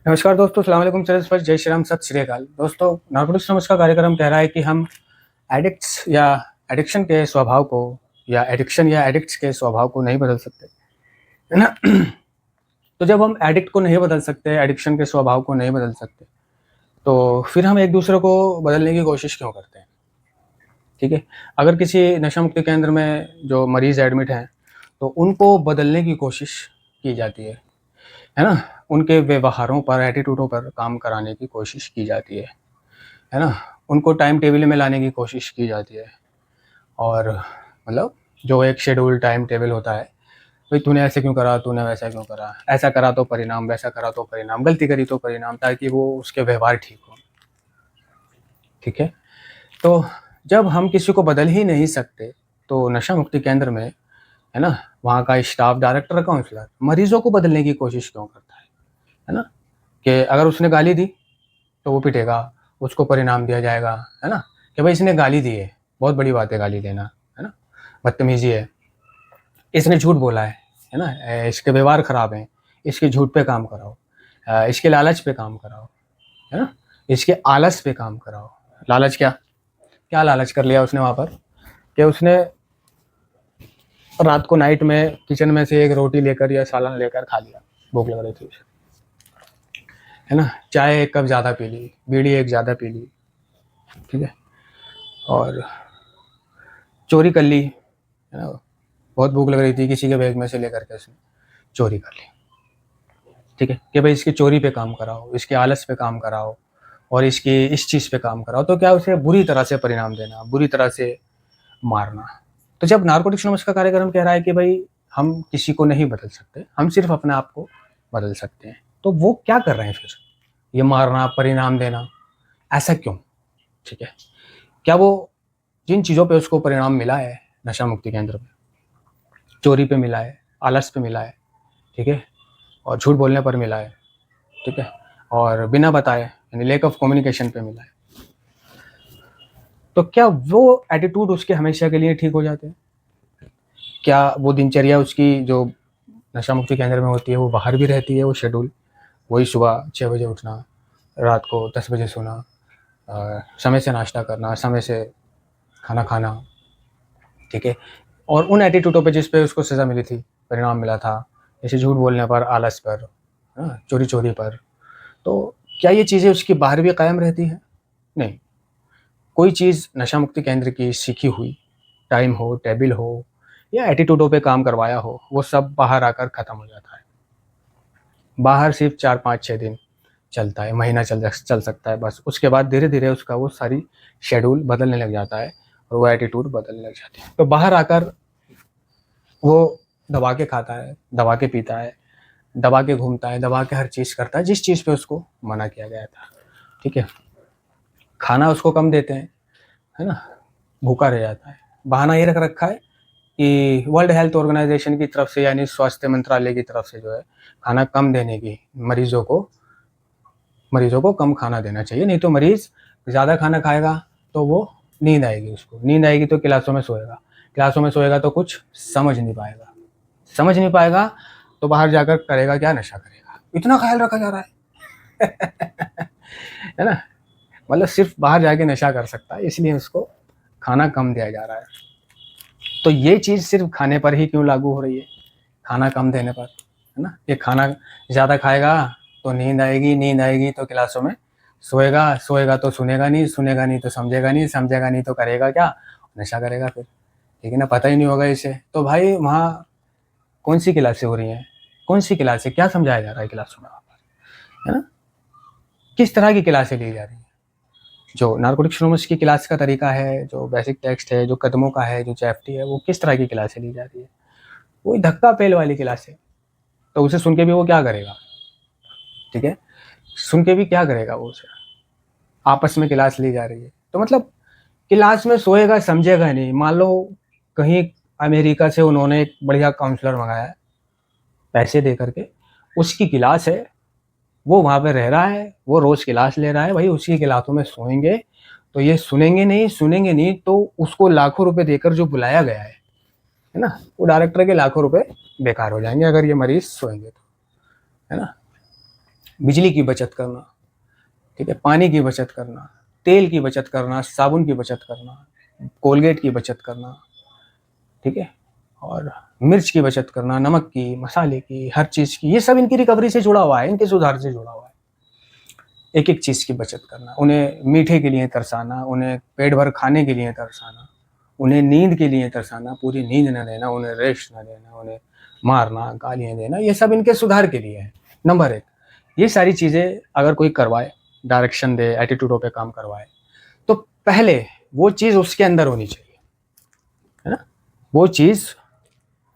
नमस्कार दोस्तों, अस्सलाम वालेकुम, चरस जय श्री राम, सत श्री अकाल। दोस्तों, नार्कोटिक्स नमस का कार्यक्रम कह रहा है कि हम एडिक्ट्स या एडिक्शन के स्वभाव को या एडिक्शन या एडिक्ट्स के स्वभाव को नहीं बदल सकते, है ना? तो जब हम एडिक्ट को नहीं बदल सकते, एडिक्शन के स्वभाव को नहीं बदल सकते, तो फिर हम एक दूसरे को बदलने की कोशिश क्यों करते हैं? ठीक है? अगर किसी नशा मुक्ति केंद्र में जो मरीज़ एडमिट हैं, तो उनको बदलने की कोशिश की जाती है ना? उनके व्यवहारों पर, एटीट्यूडों पर काम कराने की कोशिश की जाती है ना? उनको टाइम टेबल में लाने की कोशिश की जाती है और मतलब जो एक शेड्यूल टाइम टेबल होता है, भाई तूने ऐसे क्यों करा, तूने वैसा क्यों करा, ऐसा करा तो परिणाम, वैसा करा तो परिणाम, गलती करी तो परिणाम, ताकि वो उसके व्यवहार ठीक हो। ठीक है? तो जब हम किसी को बदल ही नहीं सकते, तो नशा मुक्ति केंद्र में, है ना, वहाँ का स्टाफ, डायरेक्टर, काउंसलर मरीजों को बदलने की कोशिश क्यों करता है ना? कि अगर उसने गाली दी तो वो पिटेगा, उसको परिणाम दिया जाएगा, है ना? कि भाई इसने गाली दी है, बहुत बड़ी बात है गाली देना, है ना? बदतमीज़ी है, इसने झूठ बोला है ना? इसके व्यवहार खराब हैं, इसके झूठ पे काम कराओ, इसके लालच पे काम कराओ, है ना? इसके आलस पे काम कराओ। लालच क्या? क्या लालच कर लिया उसने वहाँ पर कि उसने रात को नाइट में किचन में से एक रोटी लेकर या सालन लेकर खा लिया, भूख लग रही थी उसे, है ना? चाय एक कप ज़्यादा पी ली, बीड़ी एक ज़्यादा पी ली, ठीक है? और चोरी कर ली, है ना? बहुत भूख लग रही थी, किसी के बैग में से लेकर के उसने चोरी कर ली, ठीक है? कि भाई इसकी चोरी पे काम कराओ, इसके आलस पे काम कराओ और इसकी इस चीज़ पे काम कराओ, तो क्या उसे बुरी तरह से परिणाम देना, बुरी तरह से मारना। तो जब नार्कोटिक्स नमस का कार्यक्रम कह रहा है कि भाई हम किसी को नहीं बदल सकते, हम सिर्फ अपने आप को बदल सकते हैं, तो वो क्या कर रहे हैं फिर? ये मारना, परिणाम देना, ऐसा क्यों? ठीक है? क्या वो जिन चीज़ों पे उसको परिणाम मिला है नशा मुक्ति केंद्र में, चोरी पे मिला है, आलस पे मिला है, ठीक है? और झूठ बोलने पर मिला है, ठीक है? और बिना बताए यानी लैक ऑफ कम्युनिकेशन पे मिला है, तो क्या वो एटीट्यूड उसके हमेशा के लिए ठीक हो जाते हैं? क्या वो दिनचर्या उसकी जो नशा मुक्ति केंद्र में होती है, वो बाहर भी रहती है, वो शेड्यूल? वही सुबह 6 बजे उठना, रात को 10 बजे सोना, समय से नाश्ता करना, समय से खाना खाना, ठीक है? और उन एटीट्यूडों पे जिस पे उसको सज़ा मिली थी, परिणाम मिला था, जैसे झूठ बोलने पर, आलस पर, हाँ, चोरी-चोरी पर, तो क्या ये चीज़ें उसकी बाहर भी कायम रहती हैं? नहीं। कोई चीज़ नशा मुक्ति केंद्र की सीखी हुई, टाइम हो, टेबल हो या एटीट्यूडों पे काम करवाया हो, वो सब बाहर आकर ख़त्म हो जाता है। बाहर सिर्फ़ 4, 5, 6 दिन चलता है, महीना चल सकता है बस। उसके बाद धीरे-धीरे उसका वो सारी शेड्यूल बदलने लग जाता है और वो एटीट्यूड बदलने लग जाते हैं। तो बाहर आकर वो दबा के खाता है, दबा के पीता है, दबा के घूमता है, दबा के हर चीज़ करता है, जिस चीज़ पे उसको मना किया गया था, ठीक है? खाना उसको कम देते हैं, है ना? भूखा रह जाता है। बहाना ये रख रखा है कि वर्ल्ड हेल्थ ऑर्गनाइज़ेशन की तरफ से यानी स्वास्थ्य मंत्रालय की तरफ से जो है, खाना कम देने की मरीज़ों को कम खाना देना चाहिए, नहीं तो मरीज़ ज़्यादा खाना खाएगा तो वो नींद आएगी उसको। नींद आएगी तो क्लासों में सोएगा। क्लासों में सोएगा तो कुछ समझ नहीं पाएगा। समझ नहीं पाएगा तो बाहर जाकर करेगा क्या? नशा करेगा। इतना ख़्याल रखा जा रहा है। है ना? मतलब सिर्फ़ बाहर जाके नशा कर सकता है, इसलिए उसको खाना कम दिया जा रहा है। तो ये चीज़ सिर्फ़ खाने पर ही क्यों लागू हो रही है? खाना कम देने पर, है ना? ये खाना ज़्यादा खाएगा तो नींद आएगी तो क्लासों में सोएगा, सोएगा तो सुनेगा नहीं तो समझेगा नहीं तो करेगा क्या? नशा करेगा फिर, ठीक है ना? पता ही नहीं होगा इसे। तो भाई वहाँ कौन-सी क्लासें हो रही हैं? कौन-सी क्लासें? क्या समझाया जा रहा है क्लासों में वहाँ पर, है ना? किस तरह की क्लासें ली जा रही हैं? जो नार्कोटिक्स एनोनिमस की क्लास का तरीका है, जो बेसिक टेक्स्ट है, जो कदमों का है, जो चैप्टी है, वो किस तरह की क्लासें ली जा रही है? वही धक्का-पेल वाली क्लासें। तो उसे सुन के भी वो क्या करेगा? ठीक है? सुन के भी क्या करेगा वो उसे? आपस में क्लास ली जा रही है। तो मतलब क्लास में सोएगा, समझेगा नहीं। मान लो कहीं अमेरिका से उन्होंने एक बढ़िया काउंसलर मँगाया है, पैसे दे कर के, उसकी क्लास है, वो वहाँ पे रह रहा है, वो रोज़ क्लास ले रहा है, भाई उसकी क्लासों में सोएँगे, तो ये सुनेंगे नहीं तो उसको लाखों रुपए देकर जो बुलाया गया है ना? वो डायरेक्टर के लाखों रुपए बेकार हो जाएँगे अगर ये मरीज़ सोएँगे तो, है ना? बिजली की बचत करना, ठीक है, पानी की बचत करना, तेल की बचत करना, साबुन की बचत करना, कोलगेट की बचत करना, ठीक है, और मिर्च की बचत करना, नमक की, मसाले की, हर चीज़ की, ये सब इनकी रिकवरी से जुड़ा हुआ है, इनके सुधार से जुड़ा हुआ है। एक एक चीज़ की बचत करना, उन्हें मीठे के लिए तरसाना, उन्हें पेट भर खाने के लिए तरसाना, उन्हें नींद के लिए तरसाना, पूरी नींद न देना, उन्हें रेस्ट न देना, उन्हें मारना, गालियाँ देना, ये सब इनके सुधार के लिए है। नंबर 1, ये सारी चीज़ें अगर कोई करवाए, डायरेक्शन दे, एटीट्यूडों पे काम करवाए, तो पहले वो चीज़ उसके अंदर होनी चाहिए, है ना? वो चीज़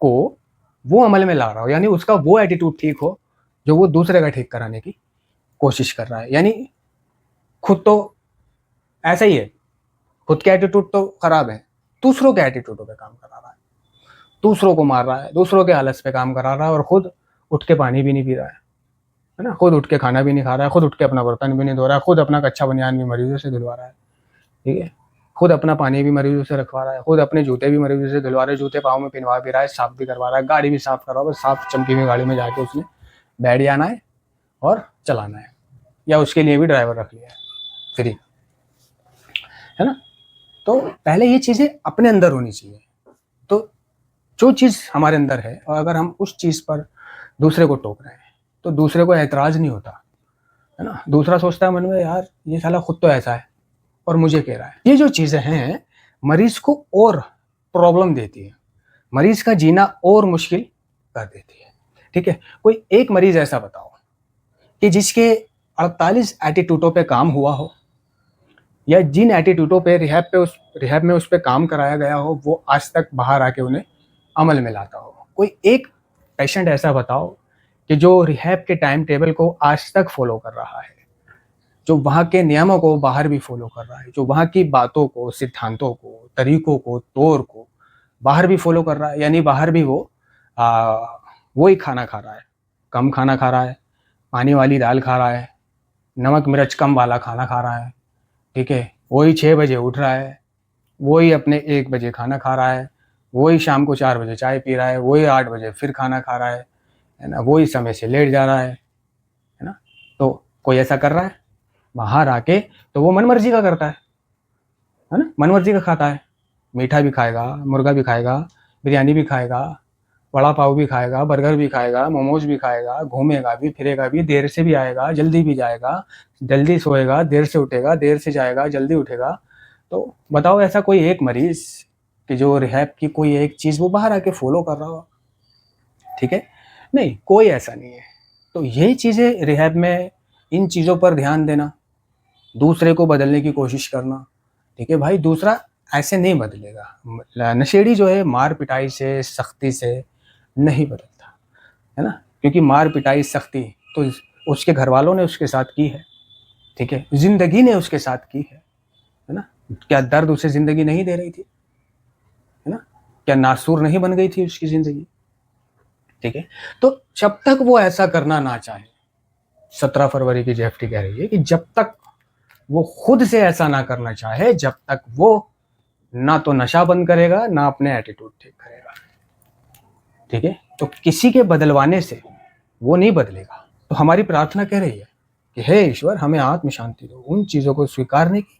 को वो अमल में ला रहा हो, यानी उसका वो एटीट्यूड ठीक हो जो वो दूसरे का ठीक कराने की कोशिश कर रहा है। यानी खुद तो ऐसा ही है, खुद का एटीट्यूड तो खराब है, दूसरों के एटीट्यूडों पे काम करा रहा है, दूसरों को मार रहा है, दूसरों के आलस पे काम करा रहा है, और खुद उठ के पानी भी नहीं पी रहा है ना? खुद उठ के खाना भी नहीं खा रहा है, खुद उठ के अपना बर्तन भी नहीं धो रहा है, खुद अपना कच्चा बनियान भी मरीजों से धुलवा रहा है, ठीक है, खुद अपना पानी भी मरीजों से रखवा रहा है, खुद अपने जूते भी मरीजों से धुलवा रहा है, जूते पाँव में पहनवा भी रहा है, साफ भी करवा रहा है, गाड़ी भी साफ करवा, बस साफ चमकी हुई गाड़ी में जाके उसने बैठ जाना है और चलाना है, या उसके लिए भी ड्राइवर रख लिया है फ्री, है ना? तो पहले ये चीज़ें अपने अंदर होनी चाहिए। तो जो चीज़ हमारे अंदर है, और अगर हम उस चीज़ पर दूसरे को टोक रहे हैं, तो दूसरे को ऐतराज़ नहीं होता, है ना? दूसरा सोचता है मन में, यार ये साला खुद तो ऐसा है और मुझे कह रहा है। ये जो चीज़ें हैं, मरीज़ को और प्रॉब्लम देती है, मरीज़ का जीना और मुश्किल कर देती है, ठीक है? कोई एक मरीज़ ऐसा बताओ कि जिसके 48 एटीट्यूडों पे काम हुआ हो, या जिन एटीट्यूडों पे रिहैब में उस पे काम कराया गया हो, वो आज तक बाहर आके उन्हें अमल में लाता हो। कोई एक पेशेंट ऐसा बताओ कि जो रिहैब के टाइम टेबल को आज तक फॉलो कर रहा है, जो वहाँ के नियमों को बाहर भी फॉलो कर रहा है, जो वहाँ की बातों को, सिद्धांतों को, तरीकों को, तौर को बाहर भी फॉलो कर रहा है, यानी बाहर भी वो वही खाना खा रहा है, कम खाना खा रहा है, पानी वाली दाल खा रहा है, नमक मिर्च कम वाला खाना खा रहा है, ठीक है, वही 6 बजे उठ रहा है, वही अपने 1 बजे खाना खा रहा है, वही शाम को 4 बजे चाय पी रहा है, वही 8 बजे फिर खाना खा रहा है ना, वही समय से लेट जा रहा है ना? तो कोई ऐसा कर रहा है बाहर आके, तो वो मनमर्जी का करता है ना? मनमर्जी का खाता है, मीठा भी खाएगा, मुर्गा भी खाएगा, बिरयानी भी खाएगा, वड़ा पाव भी खाएगा, बर्गर भी खाएगा, मोमोज भी खाएगा, घूमेगा भी, फिरेगा भी, देर से भी आएगा, जल्दी भी जाएगा, जल्दी सोएगा, देर से उठेगा, देर से जाएगा, जल्दी उठेगा। तो बताओ, ऐसा कोई एक मरीज कि जो रिहैब की कोई एक चीज़ वो बाहर आके फॉलो कर रहा हो, ठीक है? नहीं, कोई ऐसा नहीं है। तो यही चीज़ें रिहैब में, इन चीज़ों पर ध्यान देना, दूसरे को बदलने की कोशिश करना, ठीक है भाई? दूसरा ऐसे नहीं बदलेगा। नशेड़ी जो है मार पिटाई से, सख्ती से नहीं बदलता, है ना? क्योंकि मार पिटाई, सख्ती तो उसके घर वालों ने उसके साथ की है, ठीक है? जिंदगी ने उसके साथ की है ना? क्या दर्द उसे जिंदगी नहीं दे रही थी, है ना? क्या नासूर नहीं बन गई थी उसकी जिंदगी, ठीक है? तो जब तक वो ऐसा करना ना चाहे, 17 फरवरी की जेएफटी कह रही है कि जब तक वो खुद से ऐसा ना करना चाहे, जब तक वो ना तो नशा बंद करेगा, ना अपने एटीट्यूड ठीक करेगा, ठीक है? तो किसी के बदलवाने से वो नहीं बदलेगा। तो हमारी प्रार्थना कह रही है कि हे ईश्वर, हमें आत्म शांति दो, उन चीज़ों को स्वीकारने की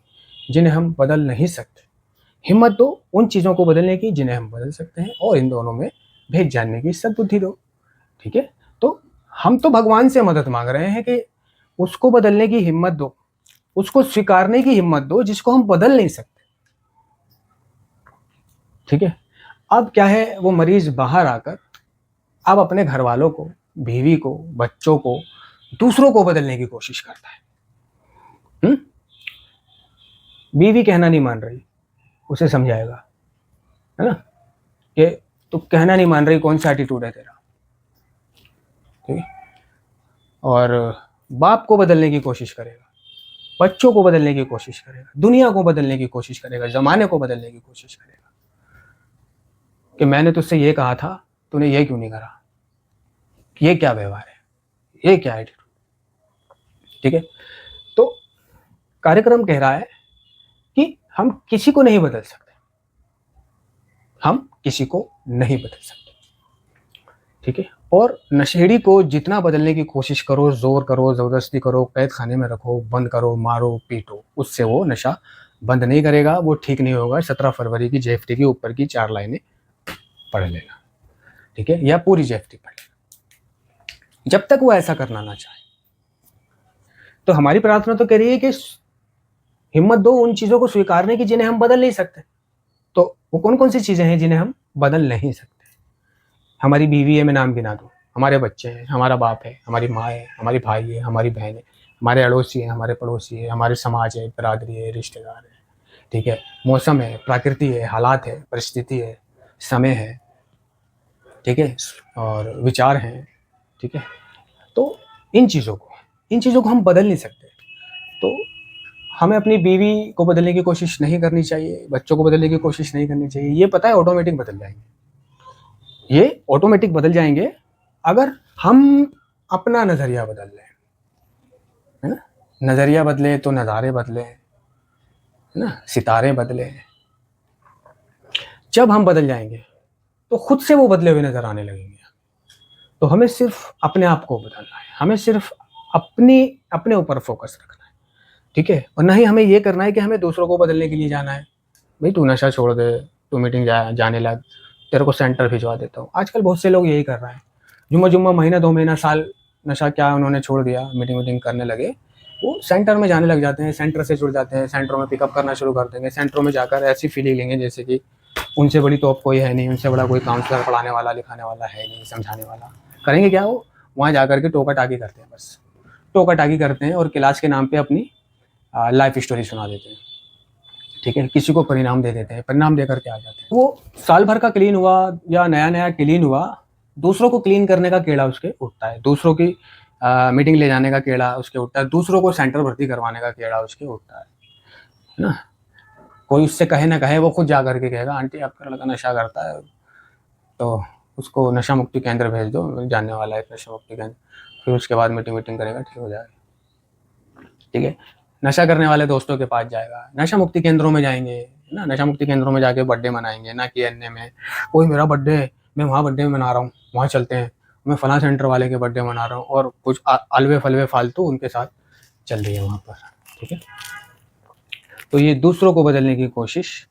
जिन्हें हम बदल नहीं सकते, हिम्मत दो उन चीज़ों को बदलने की जिन्हें हम बदल सकते हैं, और इन दोनों में भेद जानने की सद्बुद्धि दो, ठीक है? तो हम तो भगवान से मदद मांग रहे हैं कि उसको बदलने की हिम्मत दो, उसको स्वीकारने की हिम्मत दो जिसको हम बदल नहीं सकते, ठीक है? अब क्या है, वो मरीज बाहर आकर अब अपने घर वालों को, बीवी को, बच्चों को, दूसरों को बदलने की कोशिश करता है। बीवी कहना नहीं मान रही, उसे समझाएगा, है ना, कि तू कहना नहीं मान रही, कौन सा एटीट्यूड है तेरा, ठीक है? और बाप को बदलने की कोशिश करेगा, बच्चों को बदलने की कोशिश करेगा, दुनिया को बदलने की कोशिश करेगा, जमाने को बदलने की कोशिश करेगा कि मैंने तुझसे ये कहा था, तूने ये क्यों नहीं करा, ये क्या व्यवहार है, ये क्या एटीट्यूड, ठीक है? तो कार्यक्रम कह रहा है कि हम किसी को नहीं बदल सकते, हम किसी को नहीं बदल सकते, ठीक है? और नशेड़ी को जितना बदलने की कोशिश करो, ज़ोर करो, ज़बरदस्ती करो, कैद खाने में रखो, बंद करो, मारो, पीटो, उससे वो नशा बंद नहीं करेगा, वो ठीक नहीं होगा। 17 फरवरी की जेएफटी के ऊपर की 4 लाइनें पढ़ लेना, ठीक है? या पूरी जेएफटी पढ़ लेना, जब तक वो ऐसा करना ना चाहे। तो हमारी प्रार्थना तो कह रही है कि हिम्मत दो उन चीज़ों को स्वीकारने की जिन्हें हम बदल नहीं सकते। तो वो कौन-कौन सी चीज़ें हैं जिन्हें हम बदल नहीं सकते? हमारी बीवी है, मैं नाम गिना दूँ, हमारे बच्चे हैं, हमारा बाप है, हमारी माँ है, हमारी भाई है, हमारी बहन है, हमारे अड़ोसी हैं, हमारे पड़ोसी है, हमारे समाज है, बिरादरी है, रिश्तेदार है, ठीक है? मौसम है, प्रकृति है, हालात है, परिस्थिति है, समय है, ठीक है? और विचार हैं, ठीक है? तो इन चीज़ों को हम बदल नहीं सकते। तो हमें अपनी बीवी को बदलने की कोशिश नहीं करनी चाहिए, बच्चों को बदलने की कोशिश नहीं करनी चाहिए। ये पता है ऑटोमेटिक बदल जाएँगे। ये ऑटोमेटिक बदल जाएँगे अगर हम अपना नज़रिया बदल लें, है ना? नज़रिया बदले तो नज़ारे बदले, है ना? सितारे बदले। जब हम बदल जाएँगे, तो खुद से वो बदले हुए नज़र आने लगेंगे। तो हमें सिर्फ़ अपने आप को बदलना है, हमें सिर्फ़ अपने ऊपर फ़ोकस रखना है, ठीक है? और ना ही हमें ये करना है कि हमें दूसरों को बदलने के लिए जाना है। भई तू नशा छोड़ दे, तू मीटिंग जाने लग, तेरे को सेंटर भिजवा देता हूँ। आजकल बहुत से लोग यही कर रहे हैं। जुम्मा-जुम्मा, महीना 2 महीना, साल नशा क्या उन्होंने छोड़ दिया, मीटिंग-वीटिंग करने लगे। वो सेंटर में जाने लग जाते हैं, सेंटर से जुड़ जाते हैं, सेंटरों में पिकअप करना शुरू कर देंगे। सेंटरों में जाकर ऐसी फीलिंग लेंगे जैसे कि उनसे बड़ी तोप कोई है नहीं, उनसे बड़ा कोई काउंसलर पढ़ाने वाला, लिखाने वाला है नहीं, समझाने वाला। करेंगे क्या वो? वहाँ जाकर के टोका-टाकी करते हैं बस। टोका-टाकी करते हैं और क्लास के नाम पे अपनी लाइफ़ स्टोरी सुना देते हैं। ठीक है? किसी को परिणाम दे देते हैं, परिणाम देकर के आ जाते हैं। वो साल भर का क्लीन हुआ या नया-नया क्लीन हुआ, दूसरों को क्लीन करने का कीड़ा उसके उठता है, दूसरों की मीटिंग ले जाने का कीड़ा उसके उठता है, दूसरों को सेंटर भर्ती करवाने का कीड़ा उसके उठता है ना? कोई उससे कहे ना कहे वो खुद जा कर के कहेगा, आंटी आपका लड़का नशा करता है, तो उसको नशा मुक्ति केंद्र भेज दो, जानने वाला है नशा मुक्ति केंद्र। फिर उसके बाद मीटिंग करेगा, ठीक हो जाएगा। ठीक है? नशा करने वाले दोस्तों के पास जाएगा, नशा मुक्ति केंद्रों में जाएँगे, है ना? नशा मुक्ति केंद्रों में जाके बर्थडे मनाएँगे, ना कि अन्य में, कोई मेरा बर्थडे है, मैं वहाँ बर्थडे मना रहा हूँ, वहाँ चलते हैं, मैं फलाँ सेंटर वाले के बर्थडे मना रहा हूँ और कुछ अलवे-फलवे फालतू उनके साथ चल रही है वहाँ पर, ठीक है? तो ये दूसरों को बदलने की कोशिश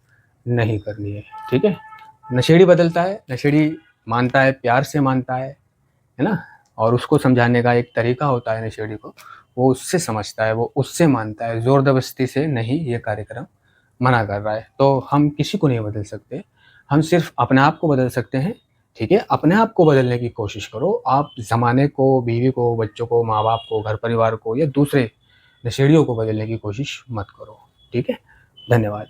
नहीं करनी है, ठीक है? नशेड़ी बदलता है, नशेड़ी मानता है, प्यार से मानता है ना? और उसको समझाने का एक तरीका होता है नशेड़ी को, वो उससे समझता है, वो उससे मानता है, ज़ोर-ज़बरदस्ती से नहीं ये कार्यक्रम मना कर रहा है। तो हम किसी को नहीं बदल सकते, हम सिर्फ़ अपने आप को बदल सकते हैं, ठीक है? अपने आप को बदलने की कोशिश करो, आप ज़माने को, बीवी को, बच्चों को, माँ-बाप को, घर-परिवार को या दूसरे नशेड़ियों को बदलने की कोशिश मत करो, ठीक है? धन्यवाद।